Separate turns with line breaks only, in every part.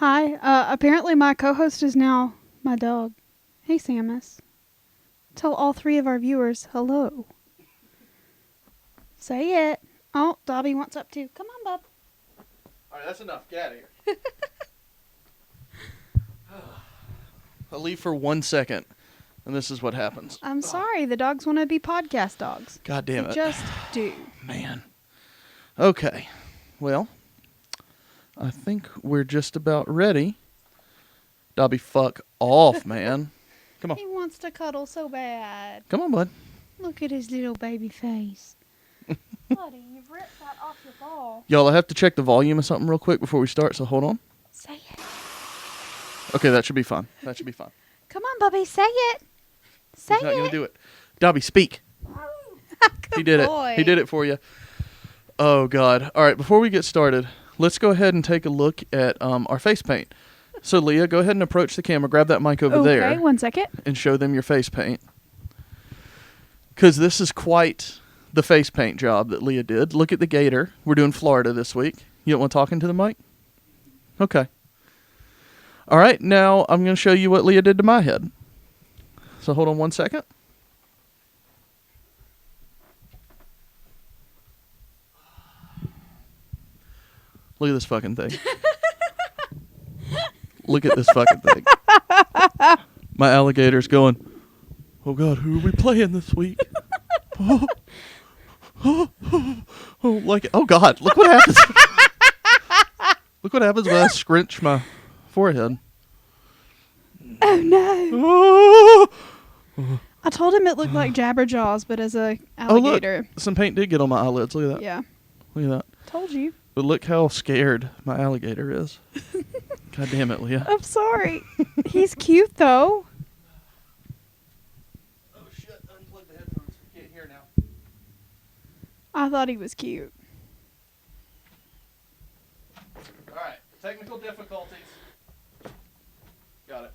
Hi. Apparently my co-host is now my dog. Hey, Samus. Tell all 3 of our viewers hello. Say it. Oh, Dobby wants up too. Come on, bub.
All right, that's enough. Get out of here. I'll leave for 1 second, and this is what happens.
I'm sorry. The dogs want to be podcast dogs.
God damn it.
They just do.
Man. Okay. Well, I think we're just about ready. Dobby, fuck off, man. Come on.
He wants to cuddle so bad.
Come on, bud.
Look at his little baby face. Buddy, you've ripped that off your ball.
Y'all, I have to check the volume of something real quick before we start, so hold on.
Say it.
Okay, that should be fine. That should be fine.
Come on, Bubby. Say it. Say
He's not
it.
going to do it. Dobby, speak. He did
boy.
it. He did it for you. Oh, God. All right, before we get started, let's go ahead and take a look at our face paint. So, Leah, go ahead and approach the camera. Grab that mic over there.
Okay, 1 second.
And show them your face paint. Because this is quite the face paint job that Leah did. Look at the gator. We're doing Florida this week. You don't want to talk into the mic? Okay. All right, now I'm going to show you what Leah did to my head. So hold on 1 second. Look at this fucking thing. Look at this fucking thing. My alligator's going, oh God, who are we playing this week? Oh, God, look what happens. Look what happens when I scrunch my forehead.
Oh, no. I told him it looked like Jabberjaws, but as a alligator.
Oh, look. Some paint did get on my eyelids. Look at that.
Yeah.
Look at that.
Told you.
But look how scared my alligator is. God damn it, Leah.
I'm sorry. He's cute, though.
Oh, shit. Unplug the headphones. Can't hear now.
I thought he was cute.
All right. Technical difficulties. Got it.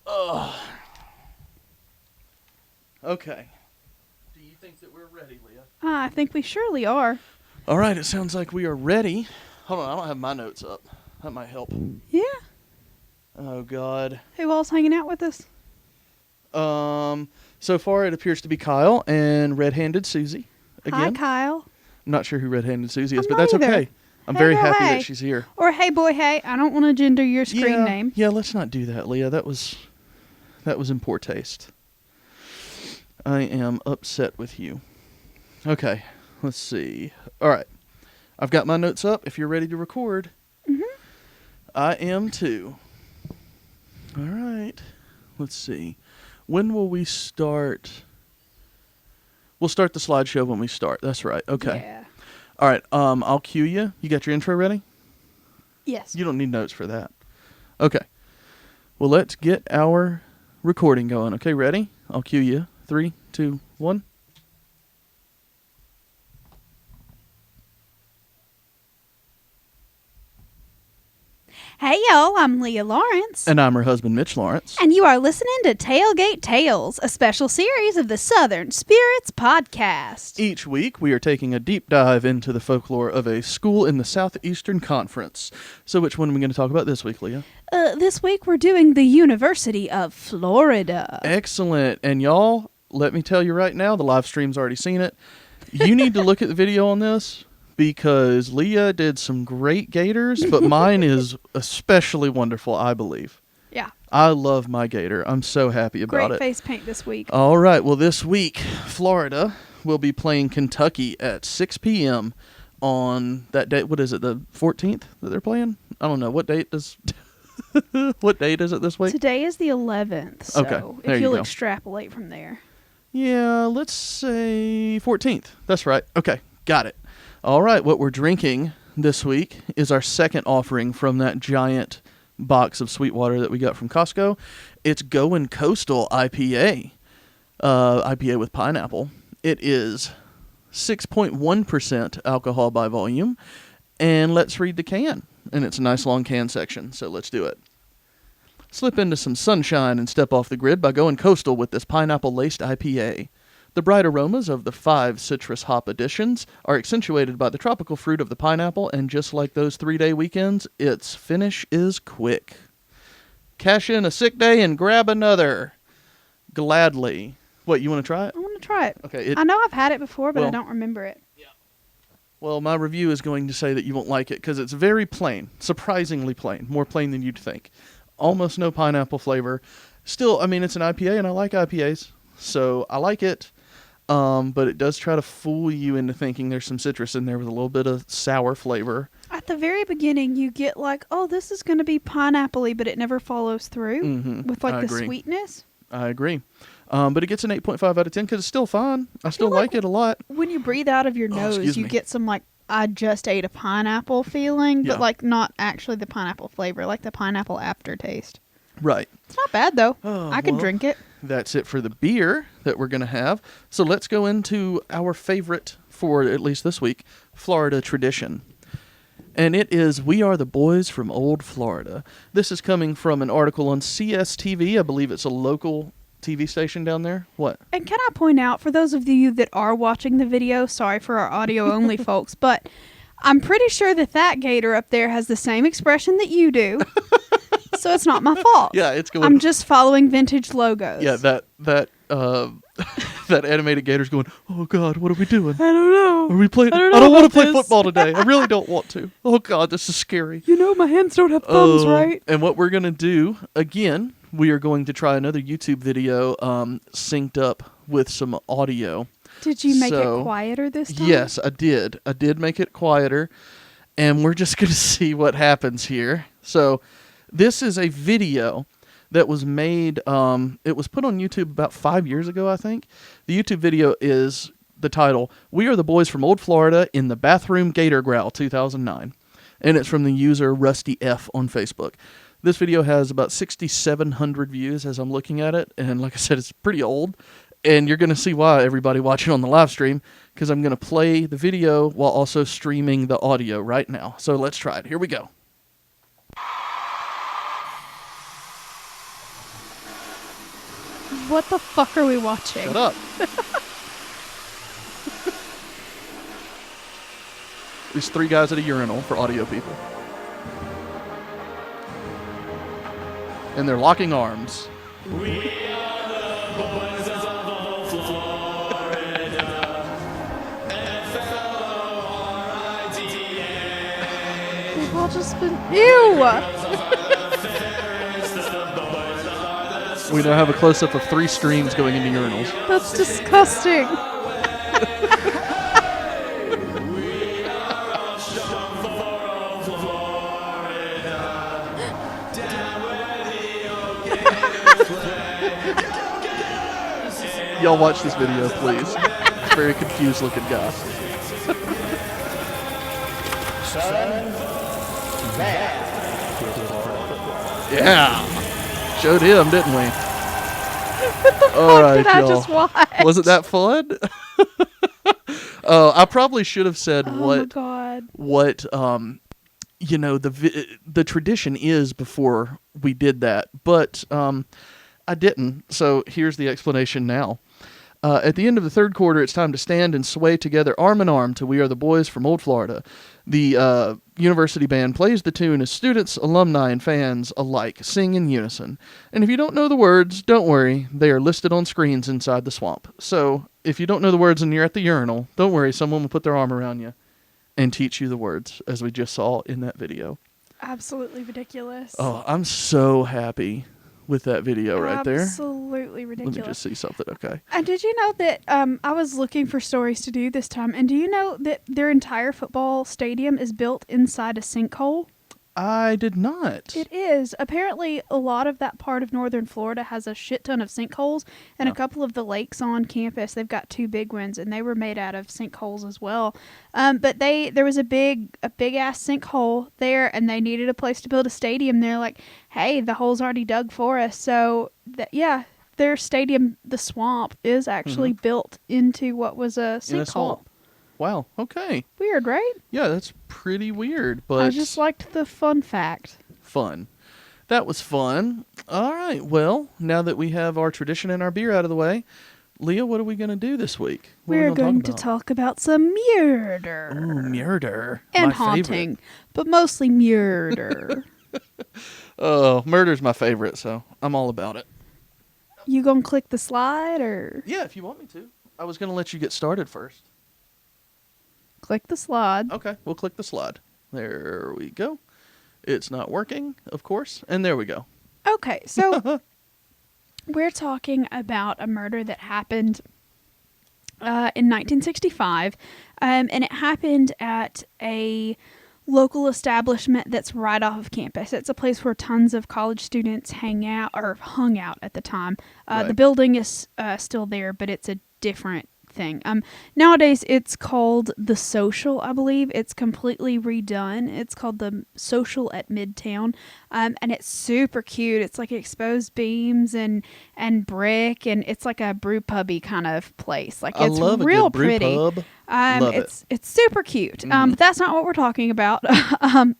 Ugh. Okay. Do you think that we're ready, Leah?
I think we surely are.
All right. It sounds like we are ready. Hold on. I don't have my notes up. That might help.
Yeah.
Oh, God.
Who else hanging out with us?
So far it appears to be Kyle and Red-Handed Susie.
Hi,
Again.
Kyle.
I'm not sure who Red-Handed Susie is,
I'm
but
not
that's
either.
okay. I'm
Hey,
very
girl,
happy
hey.
that she's here.
Or hey, boy, hey. I don't want to gender your screen name.
Yeah, let's not do that, Leah. That was in poor taste. I am upset with you. Okay, let's see. All right. I've got my notes up. If you're ready to record, I am too. All right. Let's see. When will we start? We'll start the slideshow when we start. That's right. Okay.
Yeah.
All right. I'll cue you. You got your intro ready?
Yes.
You don't need notes for that. Okay. Well, let's get our recording going. Okay, ready? I'll cue you. 3, 2, 1.
Hey, y'all. I'm Leah Lawrence.
And I'm her husband, Mitch Lawrence.
And you are listening to Tailgate Tales, a special series of the Southern Spirits podcast.
Each week, we are taking a deep dive into the folklore of a school in the Southeastern Conference. So which one are we going to talk about this week, Leah?
This week we're doing the University of Florida.
Excellent. And y'all, let me tell you right now, the live stream's already seen it. You need to look at the video on this because Leah did some great gators, but mine is especially wonderful, I believe.
Yeah.
I love my gator. I'm so happy about
Great
it.
face paint this week.
All right. Well, this week, Florida will be playing Kentucky at 6 p.m. on that date. What is it, the 14th that they're playing? I don't know. What date does... What date is it this week?
Today is the 11th, so
Okay, there
if
you
you'll
go.
extrapolate from there.
Yeah, let's say 14th. That's right. Okay, got it. All right, what we're drinking this week is our second offering from that giant box of Sweetwater that we got from Costco. It's Goin' Coastal IPA. IPA with pineapple. It is 6.1% alcohol by volume. And let's read the can. And it's a nice long can section, so let's do it. Slip into some sunshine and step off the grid by going coastal with this pineapple-laced IPA. The bright aromas of the 5 citrus hop additions are accentuated by the tropical fruit of the pineapple, and just like those 3-day weekends, its finish is quick. Cash in a sick day and grab another. Gladly. What, you want to try it?
I want to try it.
Okay.
I know I've had it before, but I don't remember it.
Well, my review is going to say that you won't like it because it's very plain, surprisingly plain, more plain than you'd think. Almost no pineapple flavor. Still, I mean, it's an IPA, and I like IPAs, so I like it. But it does try to fool you into thinking there's some citrus in there with a little bit of sour flavor.
At the very beginning, you get like, oh, this is going to be pineapple-y, but it never follows through with like the sweetness.
I agree. But it gets an 8.5 out of 10 because it's still fine. I still like it a lot.
When you breathe out of your nose, you get some like, I just ate a pineapple feeling, but like not actually the pineapple flavor, like the pineapple aftertaste.
Right.
It's not bad though. I could drink it.
That's it for the beer that we're going to have. So let's go into our favorite for at least this week, Florida tradition. And it is We Are the Boys from Old Florida. This is coming from an article on CSTV. I believe it's a local TV station down there. What?
And can I point out, for those of you that are watching the video, sorry for our audio-only folks, but I'm pretty sure that gator up there has the same expression that you do. So it's not my fault.
Yeah, it's going.
I'm just following vintage logos.
Yeah, that animated gator's going, oh God, what are we doing?
I don't know.
Are we playing? I don't want to play football today. I really don't want to. Oh God, this is scary.
You know my hands don't have thumbs, right?
And what we're going to do, again, we are going to try another YouTube video synced up with some audio.
Did you make it quieter this time?
Yes, I did. I did make it quieter. And we're just going to see what happens here. So this is a video that was made, it was put on YouTube about 5 years ago, I think. The YouTube video is the title, We Are the Boys from Old Florida in the Bathroom Gator Growl 2009. And it's from the user Rusty F on Facebook. This video has about 6,700 views as I'm looking at it. And like I said, it's pretty old. And you're going to see why, everybody watching on the live stream, because I'm going to play the video while also streaming the audio right now. So let's try it. Here we go.
What the fuck are we watching?
Shut up. These 3 guys at a urinal for audio people. And they're locking arms. We are the boys of Florida. F-L-O-R-I-D-A.
They've all just been... Ew!
We now have a close-up of 3 streams going into urinals.
That's disgusting.
Y'all watch this video, please. Very confused looking guy. Yeah. Showed him, didn't we?
What the fuck did I just watch?
Wasn't that fun? I probably should have said what you know, the tradition is before we did that, but I didn't. So here's the explanation now. At the end of the third quarter, it's time to stand and sway together arm in arm to We Are the Boys from Old Florida. The university band plays the tune as students, alumni, and fans alike sing in unison. And if you don't know the words, don't worry. They are listed on screens inside the swamp. So if you don't know the words and you're at the urinal, don't worry. Someone will put their arm around you and teach you the words, as we just saw in that video.
Absolutely ridiculous.
Oh, I'm so happy with that video right there.
Absolutely ridiculous.
Let me just see something, okay.
And did you know that I was looking for stories to do this time, and do you know that their entire football stadium is built inside a sinkhole?
I did not.
It is. Apparently, a lot of that part of northern Florida has a shit ton of sinkholes, and a couple of the lakes on campus, they've got 2 big ones, and they were made out of sinkholes as well. But there was a big ass sinkhole there, and they needed a place to build a stadium. They're like, hey, the hole's already dug for us. So their stadium, the Swamp, is actually built into what was a sinkhole.
Wow, okay.
Weird, right?
Yeah, that's pretty weird, but
I just liked the fun fact.
Fun. That was fun. All right, well, now that we have our tradition and our beer out of the way, Leah, what are we going to do this week? What are
We're
we
going to
about?
talk about some murder.
Ooh, murder.
And
My
haunting,
favorite.
but mostly murder.
Oh, murder's my favorite, so I'm all about it.
You gonna click the slide or
Yeah, if you want me to. I was going to let you get started first.
click the slide?
Okay, we'll click the slide. There we go. It's not working, of course, and there we go.
Okay, so we're talking about a murder that happened in 1965, and it happened at a local establishment that's right off of campus. It's a place where tons of college students hang out or hung out at the time. The
Right.
building is still there, but it's a different thing. Nowadays it's called the Social, I believe. It's completely redone. It's called the Social at Midtown, and it's super cute. It's like exposed beams and brick, and it's like a brew pubby kind of place. Like
I
it's
love
real
a good brew
pretty.
pub. Love it.
It's super cute.
Mhm.
But that's not what we're talking about.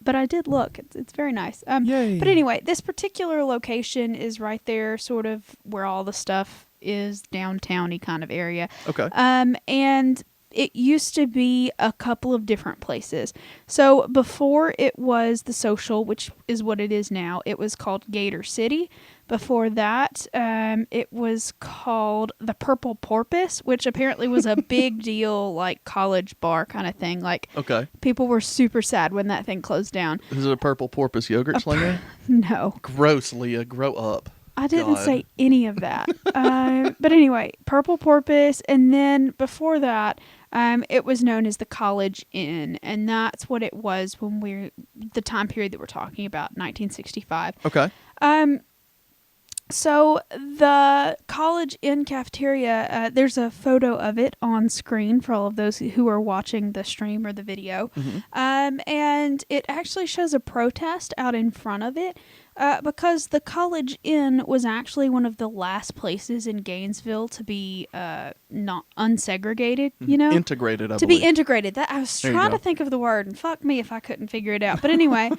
But I did look. It's very nice.
Yay.
But anyway, this particular location is right there, sort of where all the stuff is, downtowny kind of area.
Okay.
And it used to be a couple of different places. So before it was the Social, which is what it is now, it was called Gator City. Before that, it was called the Purple Porpoise, which apparently was a big deal, like college bar kind of thing. Like
Okay.
people were super sad when that thing closed down.
Is it a purple porpoise yogurt slinger?
No,
Gross, Leah. Grow up.
I didn't
God.
say any of that. But anyway, Purple Porpoise, and then before that, it was known as the College Inn, and that's what it was when the time period that we're talking about, 1965.
Okay.
So the College Inn cafeteria, there's a photo of it on screen for all of those who are watching the stream or the video.
Mhm.
And it actually shows a protest out in front of it because the College Inn was actually one of the last places in Gainesville to be not unsegregated, you know?
Integrated, I
To
believe.
be integrated. That I was
There you
trying
go.
to think of the word, and fuck me if I couldn't figure it out. But anyway,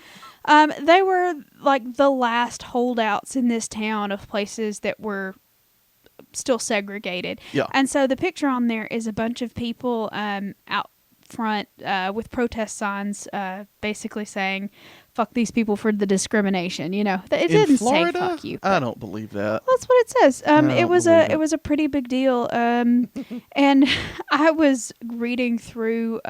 they were like the last holdouts in this town of places that were still segregated.
Yeah.
And so the picture on there is a bunch of people out front with protest signs basically saying, fuck these people for the discrimination, you know. It
In
didn't
Florida?
say fuck you.
I don't believe that.
That's what it says.
don't
It was
believe it.
it was a pretty big deal. And I was reading through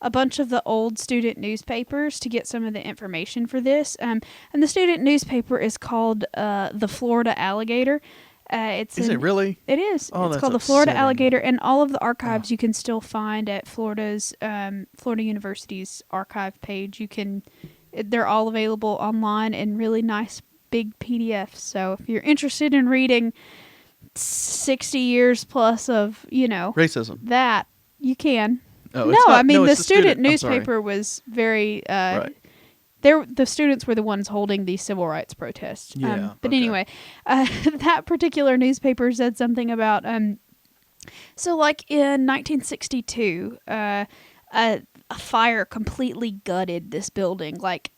a bunch of the old student newspapers to get some of the information for this. And the student newspaper is called the Florida Alligator. Is
it really?
It is.
Oh,
It's
that's
called the Florida
upsetting.
Alligator, and all of the archives you can still find at Florida University's archive page. They're all available online in really nice big PDFs. So if you're interested in reading 60 years plus of,
Racism.
that, you can.
Oh,
No, I mean, the
it's
student
I'm sorry.
newspaper was very
Right.
the students were the ones holding these civil rights protests.
Yeah,
But
okay.
anyway, that particular newspaper said something about so like in 1962, a fire completely gutted this building, like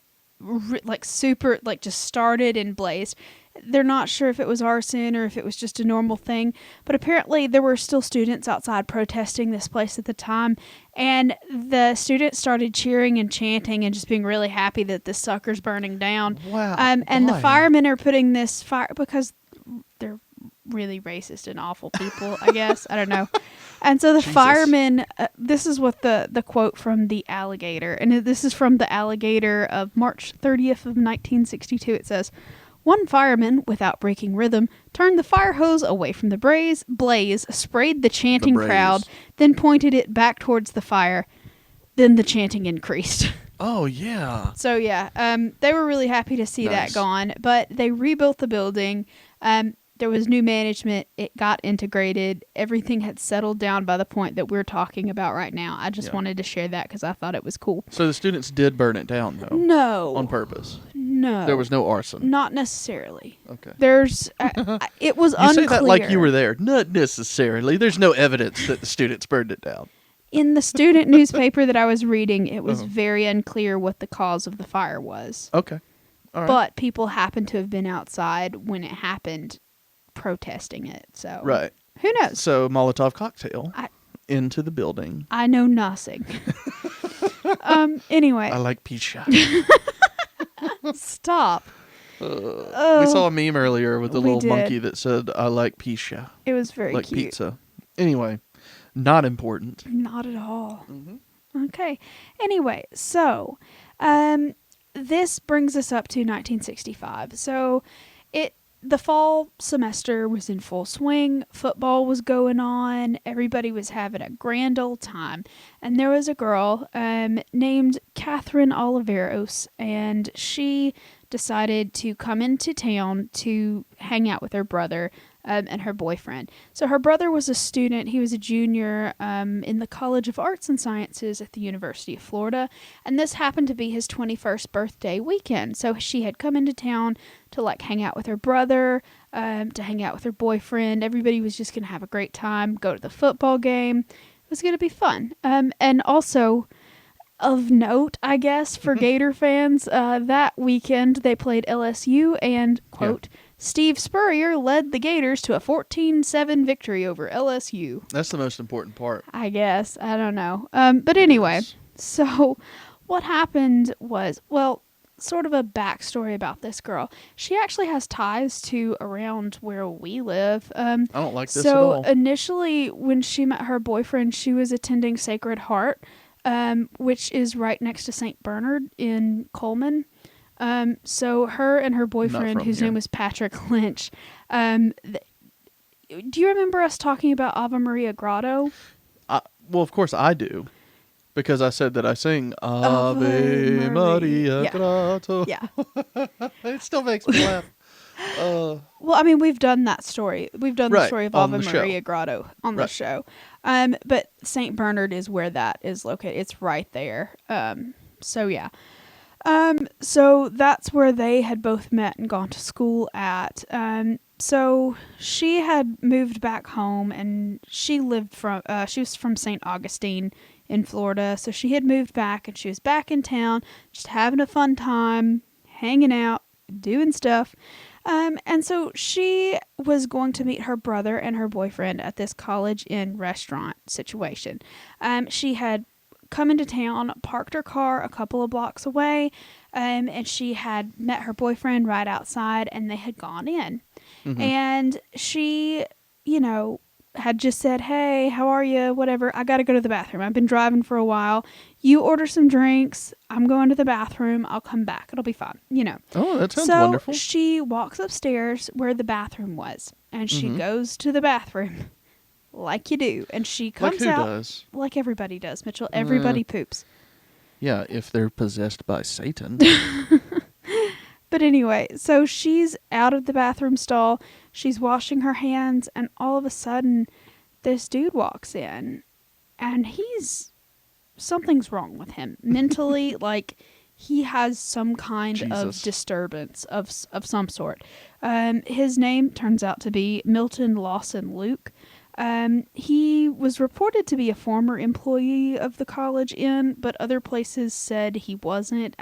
super, like just started and blazed. They're not sure if it was arson or if it was just a normal thing, but apparently there were still students outside protesting this place at the time, and the students started cheering and chanting and just being really happy that this sucker's burning down.
Wow.
And the
why?
firemen are putting this fire because they're really racist and awful people, I guess. I don't know. And so the
Jesus.
firemen, this is what the quote from the Alligator, and this is from the Alligator of March 30th of 1962. It says, "One fireman, without breaking rhythm, turned the fire hose away from the blaze, sprayed the chanting
braze.
crowd, then pointed it back towards the fire. Then the chanting increased."
Oh, yeah.
So yeah, they were really happy to see
Nice.
that gone, but they rebuilt the building. There was new management. It got integrated. Everything had settled down by the point that we're talking about right now. I just
Yeah.
wanted to share that because I thought it was cool.
So the students did burn it down, though.
No.
On purpose.
No.
There was no arson.
Not necessarily.
Okay.
There's, it was
You
unclear.
say that like you were there. Not necessarily. There's no evidence that the students burned it down.
In the student newspaper that I was reading, it was
Uh-huh.
very unclear what the cause of the fire was.
Okay. All right.
But people happened to have been outside when it happened protesting it. So
Right.
Who knows?
So Molotov cocktail
I-
into the building.
I know nothing. Anyway.
I like pizza.
Stop.
We saw a meme earlier with the
We
little
did.
monkey that said, I like pizza.
It was very
Like
cute.
pizza. Anyway, not important.
Not at all.
Mm-hmm.
Okay. Anyway, so this brings us up to 1965. So the fall semester was in full swing. Football was going on. Everybody was having a grand old time. And there was a girl named Catherine Oliveros, and she decided to come into town to hang out with her brother and her boyfriend. So her brother was a student. He was a junior in the College of Arts and Sciences at the University of Florida. And this happened to be his 21st birthday weekend. So she had come into town to like hang out with her brother, to hang out with her boyfriend. Everybody was just going to have a great time, go to the football game. It was going to be fun. And also, of note, I guess, for Gator fans, that weekend they played LSU and, quote, Steve Spurrier led the Gators to a 14-7 victory over LSU.
That's the most important part.
I guess. I don't know. But anyway, so what happened was, well, sort of a backstory about this girl. She actually has ties to around where we live.
I don't like this at
so
all.
initially, when she met her boyfriend, she was attending Sacred Heart, which is right next to St. Bernard in Coleman. So her and her boyfriend, whose name was Patrick Lynch, do you remember us talking about Ave Maria Grotto?
Well, of course I do. Because I said that I sing Ave Maria Grotto.
Yeah.
It still makes me laugh.
Well, I mean, we've done that story. We've done the story of
on
Ave
the
Maria
show.
Grotto on the show. But St. Bernard is where that is located. It's right there. So, yeah. So that's where they had both met and gone to school at. So she had moved back home, and she was from St. Augustine in Florida. So she had moved back, and she was back in town, just having a fun time, hanging out, doing stuff. And so she was going to meet her brother and her boyfriend at this college inn restaurant situation. She had come into town, parked her car a couple of blocks away, and she had met her boyfriend right outside, and they had gone in. Mm-hmm. And she, had just said, hey, how are you? Whatever. I got to go to the bathroom. I've been driving for a while. You order some drinks. I'm going to the bathroom. I'll come back. It'll be fine.
Oh, that sounds wonderful.
So she walks upstairs where the bathroom was, and she goes to the bathroom like you do. And she comes out
does?
Like everybody does, Mitchell. Everybody poops.
Yeah, if they're possessed by Satan.
But anyway, so she's out of the bathroom stall. She's washing her hands, and all of a sudden, this dude walks in, and something's wrong with him mentally. Like, he has some kind of disturbance of some sort. His name turns out to be Milton Lawson Luke. He was reported to be a former employee of the College Inn, but other places said he wasn't.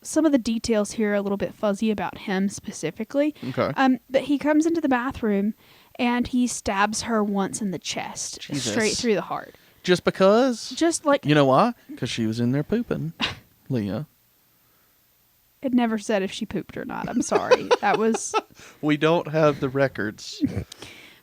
Some of the details here are a little bit fuzzy about him specifically.
Okay.
But he comes into the bathroom, and he stabs her once in the chest, straight through the heart.
Just because?
Just like...
You know why? Because she was in there pooping, Leah.
It never said if she pooped or not. I'm sorry. That was...
We don't have the records.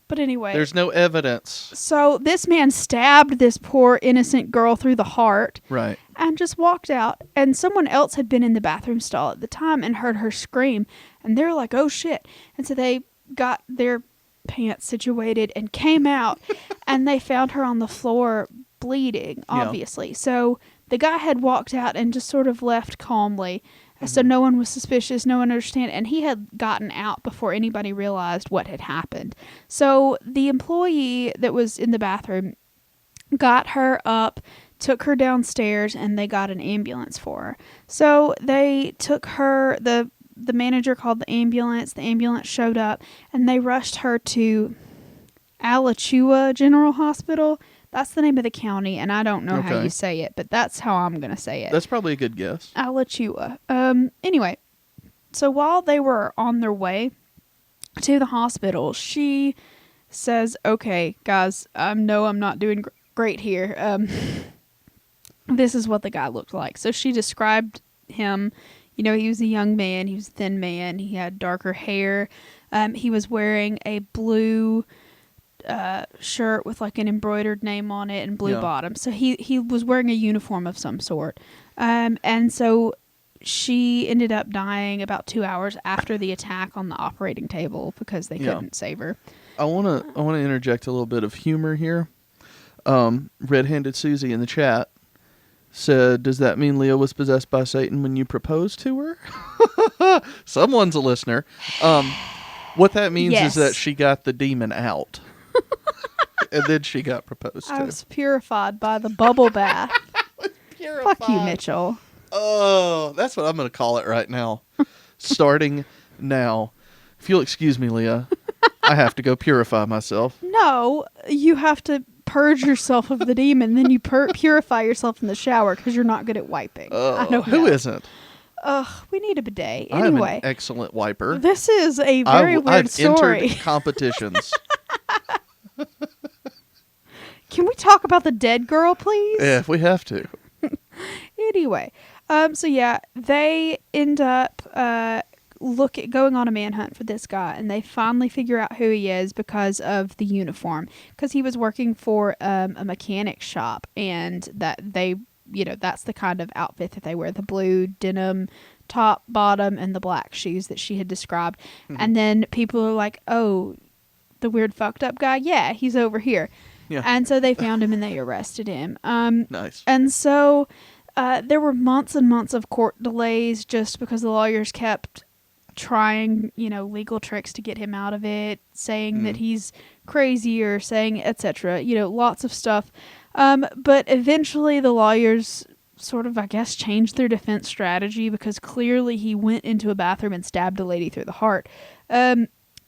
But anyway.
There's no evidence.
So this man stabbed this poor innocent girl through the heart.
Right.
And just walked out. And someone else had been in the bathroom stall at the time and heard her scream. And they're like, oh shit. And so they got their pants situated and came out. And they found her on the floor bleeding, obviously. Yeah. So the guy had walked out and just sort of left calmly. So no one was suspicious, no one understood, and he had gotten out before anybody realized what had happened. So the employee that was in the bathroom got her up, took her downstairs, and they got an ambulance for her. So they took her, the manager called the ambulance showed up, and they rushed her to Alachua General Hospital. That's the name of the county, and I don't know how you say it, but that's how I'm going to say it.
That's probably a good guess.
Alachua. Anyway, so while they were on their way to the hospital, she says, "Okay, guys, no, I'm not doing great here. This is what the guy looked like." So she described him. You know, he was a young man. He was a thin man. He had darker hair. He was wearing a blue shirt with like an embroidered name on it and blue bottoms. So he was wearing a uniform of some sort. And so she ended up dying about 2 hours after the attack on the operating table because they couldn't save her.
I wanna interject a little bit of humor here. Red-handed Susie in the chat said, "Does that mean Leah was possessed by Satan when you proposed to her?" Someone's a listener. What that means is that she got the demon out. And then she got proposed to.
I was purified by the bubble bath. Fuck you, Mitchell.
Oh, that's what I'm going to call it right now. Starting now. If you'll excuse me, Leah, I have to go purify myself.
No, you have to purge yourself of the demon, then you purify yourself in the shower because you're not good at wiping. I know
who isn't?
Ugh, we need a bidet.
I'm
Anyway,
an excellent wiper.
This is a very weird story.
I've entered competitions.
Can we talk about the dead girl, please?
Yeah, if we have to.
Anyway, so yeah, they end up going on a manhunt for this guy, and they finally figure out who he is because of the uniform. Because he was working for a mechanic shop, and that's the kind of outfit that they wear: the blue denim top, bottom, and the black shoes that she had described. Mm-hmm. And then people are like, "Oh, the weird fucked up guy? Yeah, he's over here."
Yeah.
And so they found him and they arrested him.
Nice.
And so there were months and months of court delays just because the lawyers kept trying, legal tricks to get him out of it, saying that he's crazy or saying etc. Lots of stuff. But eventually the lawyers sort of, I guess, changed their defense strategy because clearly he went into a bathroom and stabbed a lady through the heart.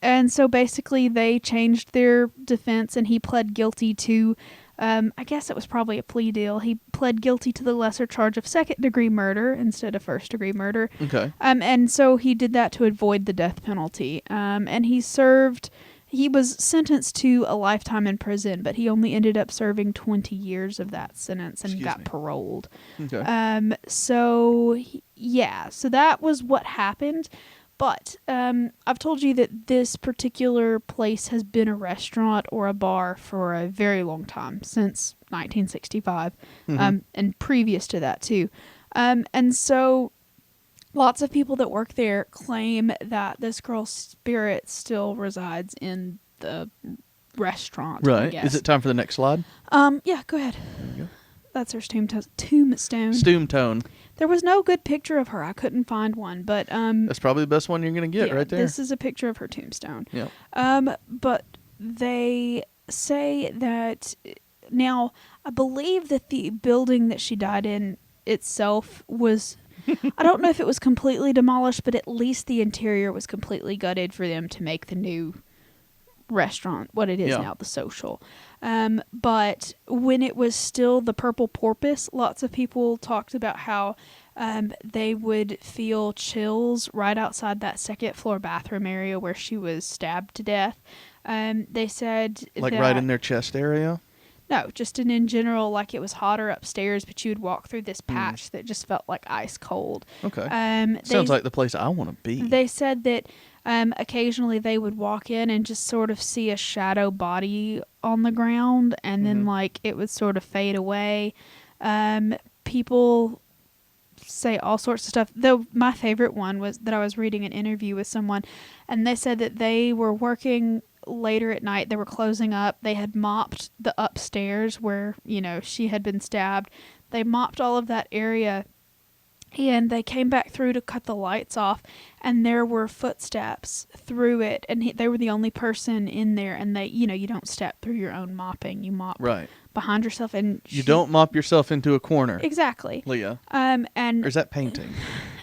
And so basically they changed their defense and he pled guilty to, I guess it was probably a plea deal. He pled guilty to the lesser charge of second-degree murder instead of first-degree murder.
Okay.
And so he did that to avoid the death penalty. And he was sentenced to a lifetime in prison, but he only ended up serving 20 years of that sentence and got paroled.
Okay.
So that was what happened. But I've told you that this particular place has been a restaurant or a bar for a very long time, since 1965, and previous to that too. And so lots of people that work there claim that this girl's spirit still resides in the restaurant.
Right.
I guess.
Is it time for the next slide?
Yeah, go ahead.
There you go.
That's her tombstone.
Stoomtone.
There was no good picture of her. I couldn't find one, but
that's probably the best one you're gonna get right there.
This is a picture of her tombstone.
Yeah.
But they say that now I believe that the building that she died in itself was I don't know if it was completely demolished, but at least the interior was completely gutted for them to make the new restaurant what it is now, the Social. But when it was still the Purple Porpoise, lots of people talked about how they would feel chills right outside that second floor bathroom area where she was stabbed to death. They said
right in their chest area?
No, just in general, like it was hotter upstairs, but you would walk through this patch that just felt like ice cold.
Okay. Sounds like the place I want to be.
They said that occasionally they would walk in and just sort of see a shadow body on the ground, and then like it would sort of fade away. People say all sorts of stuff. Though my favorite one was that I was reading an interview with someone, and they said that they were working later at night. They were closing up. They had mopped the upstairs where, she had been stabbed. They mopped all of that area, and they came back through to cut the lights off, and there were footsteps through it, and they were the only person in there. And they, you don't step through your own mopping. You mop behind yourself, and
you don't mop yourself into a corner.
Exactly,
Leah.
And
or is that painting?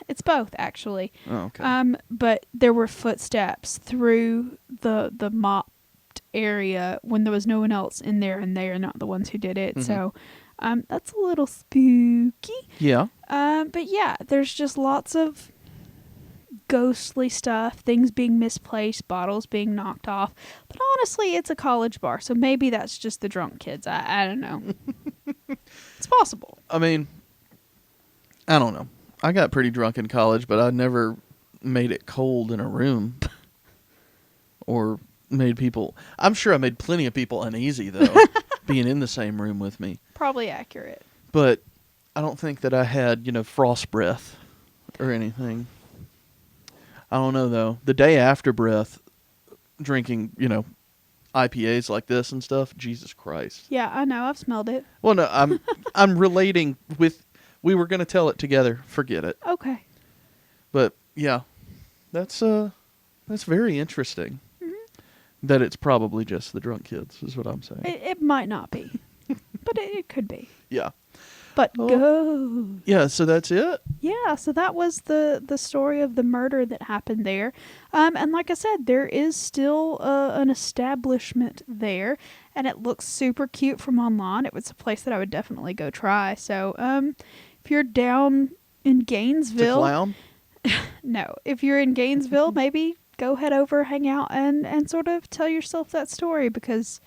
It's both, actually.
Oh, okay.
But there were footsteps through the mopped area when there was no one else in there, and they are not the ones who did it. So, that's a little spooky.
Yeah.
But yeah, there's just lots of ghostly stuff, things being misplaced, bottles being knocked off. But honestly, it's a college bar, so maybe that's just the drunk kids. I don't know. It's possible.
I mean, I don't know. I got pretty drunk in college, but I never made it cold in a room. Or made people... I'm sure I made plenty of people uneasy, though, being in the same room with me.
Probably accurate. But
I don't think that I had, frost breath or anything. I don't know, though. The day after breath, drinking, IPAs like this and stuff, Jesus Christ.
Yeah, I know. I've smelled it.
Well, no, I'm relating with... We were going to tell it together. Forget it.
Okay.
But, yeah, that's very interesting. That it's probably just the drunk kids, is what I'm saying.
It might not be, but it could be.
Yeah.
But go.
Yeah, so that's it?
Yeah, so that was the story of the murder that happened there. And like I said, there is still an establishment there, and it looks super cute from online. It was a place that I would definitely go try. So if you're down in Gainesville...
To clown?
No. If you're in Gainesville, maybe... go head over, hang out, and sort of tell yourself that story because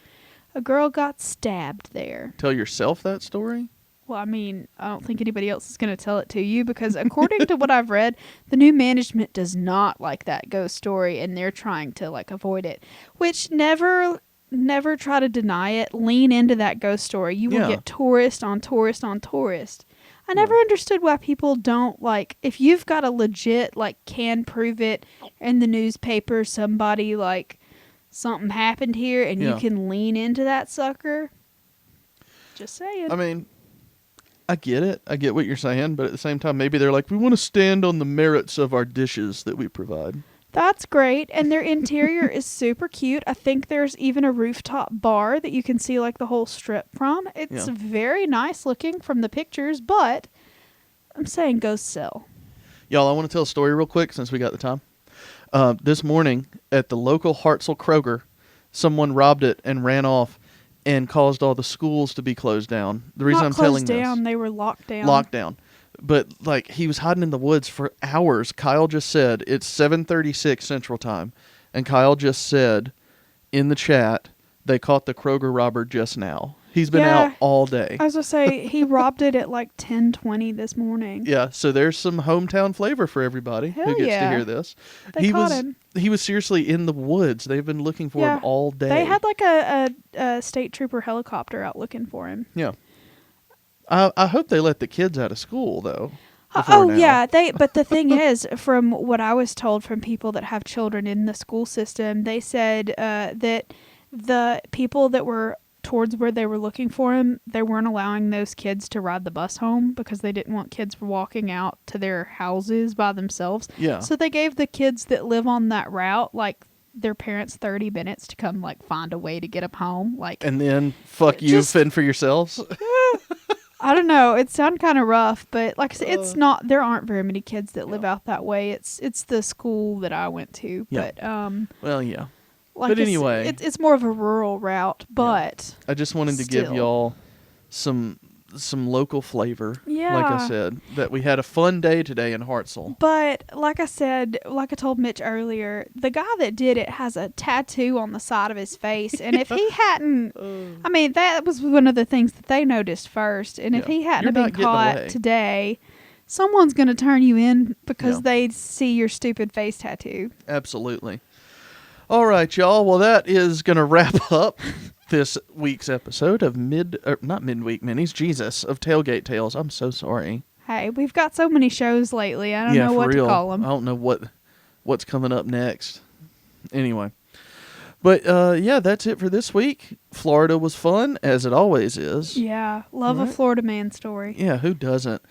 a girl got stabbed there.
Tell yourself that story?
Well, I mean, I don't think anybody else is going to tell it to you because according to what I've read, the new management does not like that ghost story and they're trying to avoid it, which never try to deny it. Lean into that ghost story. You will get tourist on tourist on tourist. I never understood why people don't, if you've got a legit, can prove it in the newspaper, somebody, something happened here, and you can lean into that sucker. Just saying.
I mean, I get it. I get what you're saying, but at the same time, maybe they're like, we want to stand on the merits of our dishes that we provide.
That's great, and their interior is super cute. I think there's even a rooftop bar that you can see the whole strip from. It's very nice looking from the pictures, but I'm saying go sell.
Y'all, I want to tell a story real quick since we got the time. This morning at the local Hartselle Kroger, someone robbed it and ran off and caused all the schools to be closed down. The reason I'm telling this... Not closed down,
they were locked down.
Locked down. But, he was hiding in the woods for hours. Kyle just said, it's 7:36 Central Time. And Kyle just said in the chat, they caught the Kroger robber just now. He's been out all day.
I was going to say, he robbed it at 10:20 this morning.
Yeah, so there's some hometown flavor for everybody who gets to hear this.
They caught him.
He was seriously in the woods. They've been looking for him all day.
They had a state trooper helicopter out looking for him.
Yeah. I hope they let the kids out of school, though.
Yeah. But the thing is, from what I was told from people that have children in the school system, they said that the people that were towards where they were looking for him, they weren't allowing those kids to ride the bus home because they didn't want kids walking out to their houses by themselves.
Yeah.
So they gave the kids that live on that route, their parents 30 minutes to come, find a way to get them home.
And then, fuck you, fend for yourselves?
I don't know. It sounded kind of rough, but like I said, it's not. There aren't very many kids that live out that way. It's the school that I went to, but
well, yeah.
But
anyway,
it's more of a rural route. But
I just wanted to give y'all some local flavor.
Yeah.
Like I said, that we had a fun day today in Hartselle.
But like I said, like I told Mitch earlier, the guy that did it has a tattoo on the side of his face, and if he hadn't, I mean, that was one of the things that they noticed first. And if he hadn't been caught today, someone's going to turn you in because they see your stupid face tattoo.
Absolutely. All right, y'all. Well, that is going to wrap up this week's episode of not midweek minis, Jesus, of Tailgate Tales. I'm so sorry.
Hey, we've got so many shows lately. I don't know what to call them.
I don't know what's coming up next. Anyway. But, that's it for this week. Florida was fun, as it always is.
Yeah, love a Florida man story.
Yeah, who doesn't?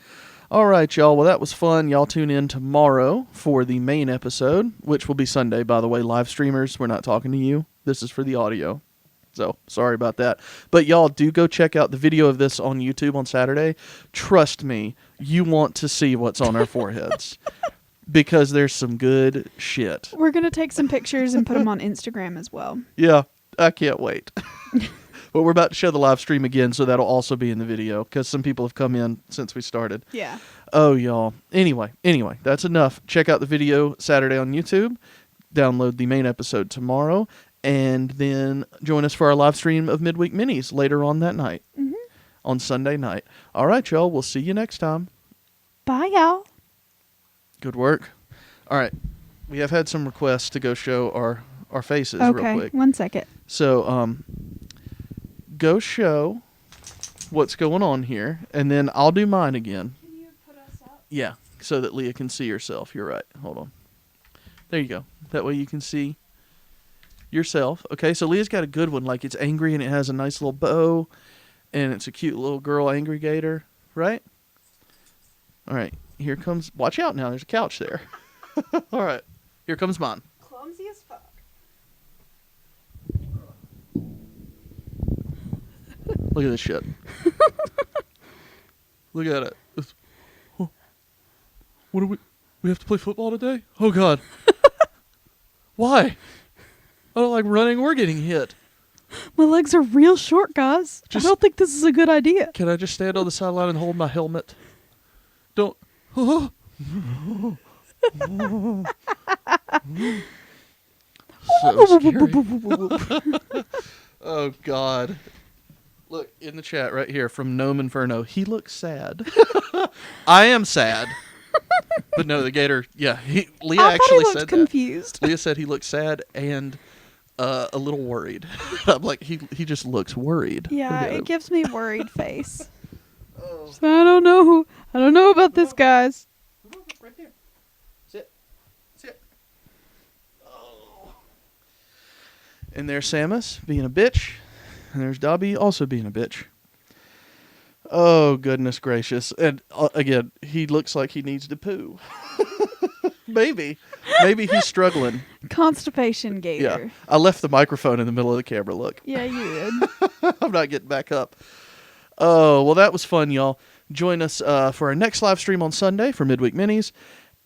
All right, y'all. Well, that was fun. Y'all tune in tomorrow for the main episode, which will be Sunday, by the way. Live streamers, we're not talking to you. This is for the audio. So, sorry about that. But y'all do go check out the video of this on YouTube on Saturday. Trust me, you want to see what's on our foreheads. Because there's some good shit.
We're going to take some pictures and put them on Instagram as well.
Yeah, I can't wait. But we're about to show the live stream again, so that'll also be in the video because some people have come in since we started.
Yeah.
Oh, y'all. Anyway, that's enough. Check out the video Saturday on YouTube. Download the main episode tomorrow. And then join us for our live stream of Midweek Minis later on that night.
Mm-hmm.
On Sunday night. All right, y'all. We'll see you next time.
Bye, y'all.
Good work. All right. We have had some requests to go show our faces real quick.
Okay, 1 second.
So, go show what's going on here, and then I'll do mine again.
Can you put us up?
Yeah, so that Leah can see herself. You're right. Hold on. There you go. That way you can see yourself. Okay, so Leah's got a good one. Like, it's angry, and it has a nice little bow, and it's a cute little girl angry gator, right? All right, here comes... Watch out now. There's a couch there. All right, here comes mine.
Clumsy as fuck.
Look at this shit. Look at it. What do we have to play football today? Oh, God. Why? I don't like running or getting hit.
My legs are real short, guys. I don't think this is a good idea.
Can I just stand on the sideline and hold my helmet? Don't. So scary. Oh, God. Look, in the chat right here from Gnome Inferno, he looks sad. I am sad. But no, the gator, yeah. Leah
I
actually
thought he
said
looked confused.
that. Leah said he looked sad and a little worried. I'm like, he just looks worried.
Yeah, it gives me worried face. Oh. So I don't know about this, guys.
Right there. Sit. Oh. And there's Samus being a bitch. And there's Dobby also being a bitch. Oh, goodness gracious. And again, he looks like he needs to poo. Maybe he's struggling.
Constipation gator.
Yeah. I left the microphone in the middle of the camera, look.
Yeah, you did.
I'm not getting back up. Oh, well, that was fun, y'all. Join us for our next live stream on Sunday for Midweek Minis.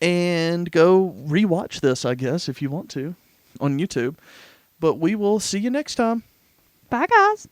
And go rewatch this, I guess, if you want to, on YouTube. But we will see you next time.
Bye, guys.